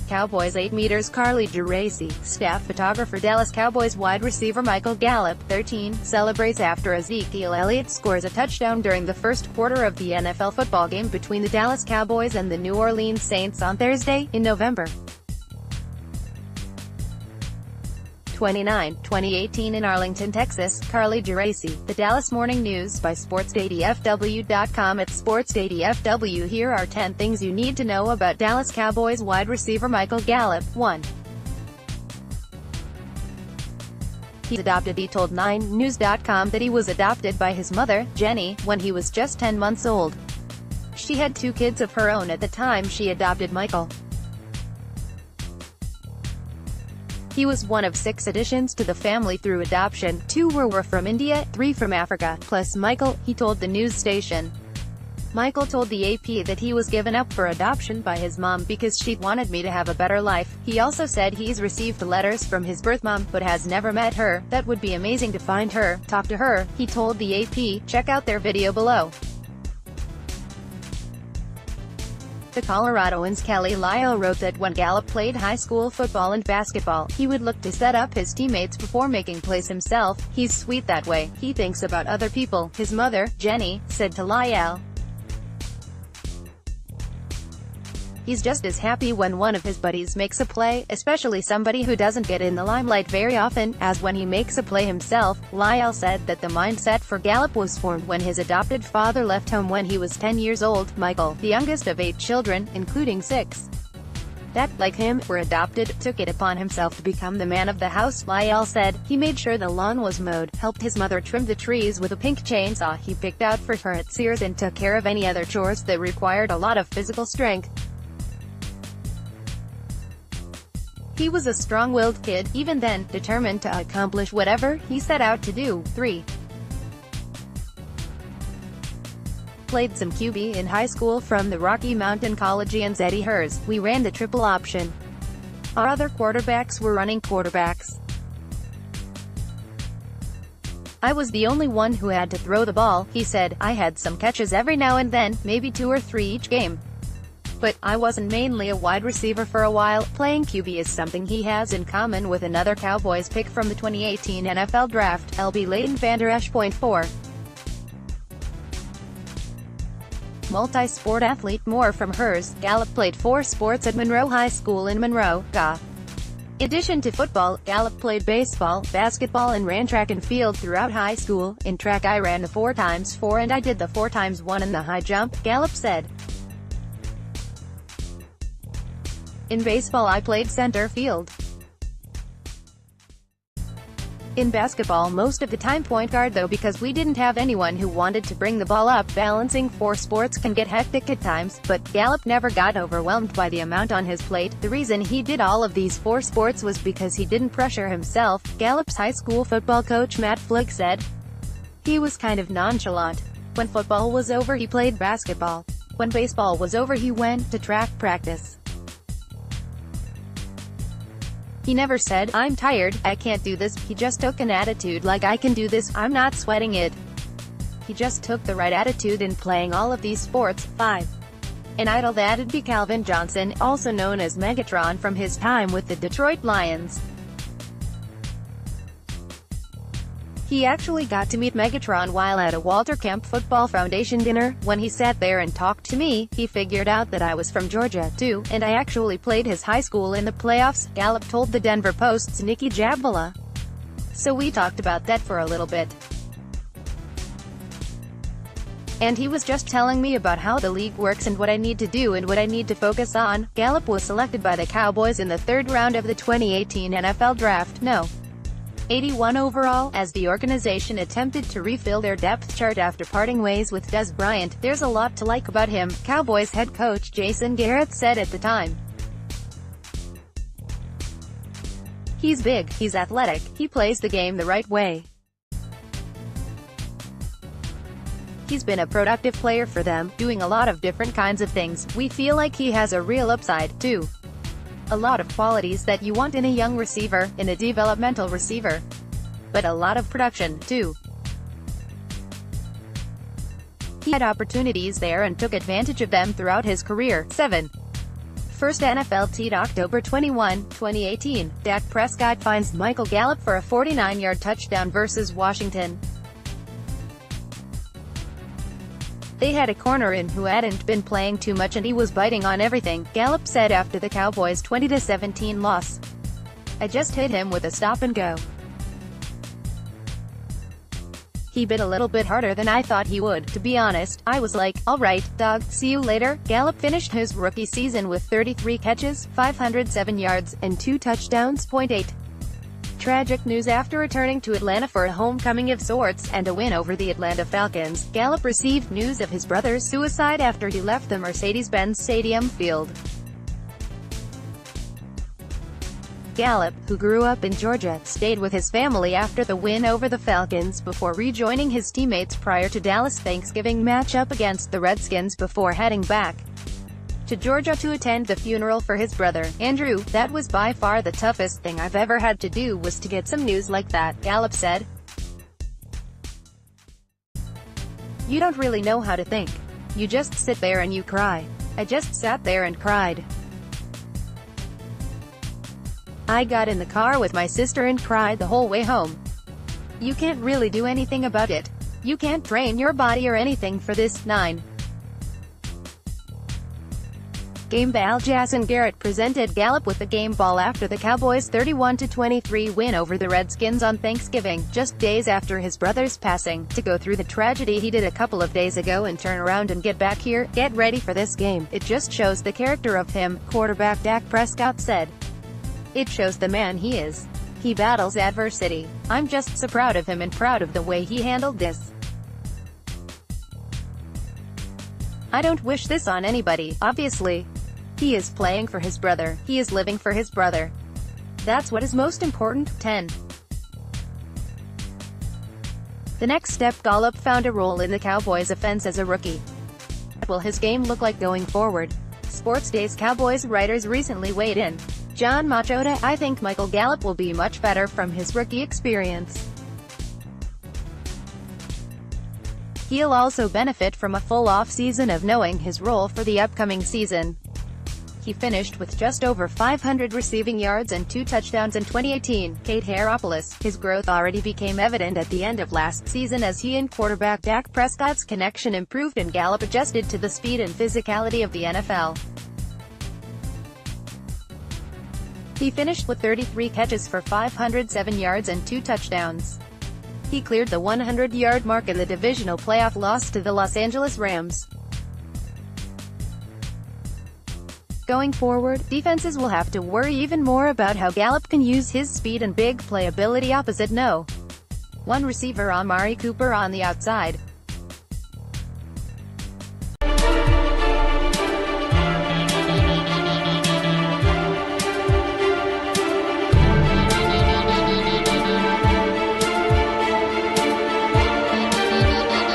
Cowboys 8 meters Carly Geraci, staff photographer Dallas Cowboys wide receiver Michael Gallup, 13, celebrates after Ezekiel Elliott scores a touchdown during the first quarter of the NFL football game between the Dallas Cowboys and the New Orleans Saints on Thursday, in November 29, 2018 in Arlington, Texas. Carly Geraci, The Dallas Morning News by SportsDateyFW.com. At SportsDateyFW, here are 10 things you need to know about Dallas Cowboys wide receiver Michael Gallup. 1. He's adopted. He told 9news.com that he was adopted by his mother, Jenny, when he was just 10 months old. She had 2 kids of her own at the time she adopted Michael. He was one of 6 additions to the family through adoption. 2 were from India, 3 from Africa, plus Michael, he told the news station. Michael told the AP that he was given up for adoption by his mom because she wanted me to have a better life. He also said he's received letters from his birth mom, but has never met her. That would be amazing to find her, talk to her, he told the AP. Check out their video below. The Coloradoans' Kelly Lyle wrote that when Gallup played high school football and basketball, he would look to set up his teammates before making plays himself. He's sweet that way. He thinks about other people. His mother, Jenny, said to Lyle, he's just as happy when one of his buddies makes a play, especially somebody who doesn't get in the limelight very often, as when he makes a play himself. Lyle said that the mindset for Gallup was formed when his adopted father left home when he was 10 years old. Michael, the youngest of 8 children, including 6 that, like him, were adopted, took it upon himself to become the man of the house. Lyle said, he made sure the lawn was mowed, helped his mother trim the trees with a pink chainsaw he picked out for her at Sears, and took care of any other chores that required a lot of physical strength. He was a strong-willed kid, even then, determined to accomplish whatever he set out to do. 3. Played some QB in high school from the Rocky Mountain Collegians Eddie Hers. We ran the triple option. Our other quarterbacks were running quarterbacks. I was the only one who had to throw the ball, he said. I had some catches every now and then, maybe 2 or 3 each game. But I wasn't mainly a wide receiver for a while. Playing QB is something he has in common with another Cowboys pick from the 2018 NFL Draft, LB Leighton Vander Esch. 4. Multi-sport athlete. More from Hers. Gallup played 4 sports at Monroe High School in Monroe, GA. In addition to football, Gallup played baseball, basketball and ran track and field throughout high school. In track I ran the 4x4 and I did the 4x1 in the high jump, Gallup said. In baseball I played center field. In basketball most of the time point guard though, because we didn't have anyone who wanted to bring the ball up. Balancing 4 sports can get hectic at times, but Gallup never got overwhelmed by the amount on his plate. The reason he did all of these 4 sports was because he didn't pressure himself. Gallup's high school football coach Matt Flick said, he was kind of nonchalant. When football was over he played basketball. When baseball was over he went to track practice. He never said, I'm tired, I can't do this. He just took an attitude like I can do this, I'm not sweating it. He just took the right attitude in playing all of these sports. 5. An idol. That'd be Calvin Johnson, also known as Megatron from his time with the Detroit Lions. He actually got to meet Megatron while at a Walter Camp Football Foundation dinner. When he sat there and talked to me, he figured out that I was from Georgia, too, and I actually played his high school in the playoffs, Gallup told the Denver Post's Nikki Jabvala. So we talked about that for a little bit. And he was just telling me about how the league works and what I need to do and what I need to focus on. Gallup was selected by the Cowboys in the 3rd round of the 2018 NFL Draft. No. 81 overall, as the organization attempted to refill their depth chart after parting ways with Dez Bryant. There's a lot to like about him, Cowboys head coach Jason Garrett said at the time. He's big, he's athletic, he plays the game the right way. He's been a productive player for them, doing a lot of different kinds of things. We feel like he has a real upside, too. A lot of qualities that you want in a young receiver, in a developmental receiver. But a lot of production, too. He had opportunities there and took advantage of them throughout his career. 7. First NFL teed October 21, 2018, Dak Prescott finds Michael Gallup for a 49-yard touchdown versus Washington. They had a corner in who hadn't been playing too much and he was biting on everything, Gallup said after the Cowboys' 20-17 loss. I just hit him with a stop and go. He bit a little bit harder than I thought he would. To be honest, I was like, alright, dog, see you later. Gallup finished his rookie season with 33 catches, 507 yards, and 2 touchdowns. 8. Tragic news after returning to Atlanta for a homecoming of sorts, and a win over the Atlanta Falcons. Gallup received news of his brother's suicide after he left the Mercedes-Benz Stadium field. Gallup, who grew up in Georgia, stayed with his family after the win over the Falcons before rejoining his teammates prior to Dallas' Thanksgiving matchup against the Redskins before heading back to Georgia to attend the funeral for his brother, Andrew. That was by far the toughest thing I've ever had to do was to get some news like that, Gallup said. You don't really know how to think. You just sit there and you cry. I just sat there and cried. I got in the car with my sister and cried the whole way home. You can't really do anything about it. You can't train your body or anything for this. 9. Game ball. Jason Garrett presented Gallup with the game ball after the Cowboys' 31-23 win over the Redskins on Thanksgiving, just days after his brother's passing. To go through the tragedy he did a couple of days ago and turn around and get back here, get ready for this game. It just shows the character of him, quarterback Dak Prescott said. It shows the man he is. He battles adversity. I'm just so proud of him and proud of the way he handled this. I don't wish this on anybody, obviously. He is playing for his brother. He is living for his brother. That's what is most important. 10. The next step. Gallup found a role in the Cowboys' offense as a rookie. What will his game look like going forward? Sports Day's Cowboys writers recently weighed in. John Machota, I think Michael Gallup will be much better from his rookie experience. He'll also benefit from a full off-season of knowing his role for the upcoming season. He finished with just over 500 receiving yards and 2 touchdowns in 2018. Kate Heropoulos, his growth already became evident at the end of last season as he and quarterback Dak Prescott's connection improved and Gallup adjusted to the speed and physicality of the NFL. He finished with 33 catches for 507 yards and 2 touchdowns. He cleared the 100-yard mark in the divisional playoff loss to the Los Angeles Rams. Going forward, defenses will have to worry even more about how Gallup can use his speed and big playability opposite No. 1 receiver Amari Cooper on the outside.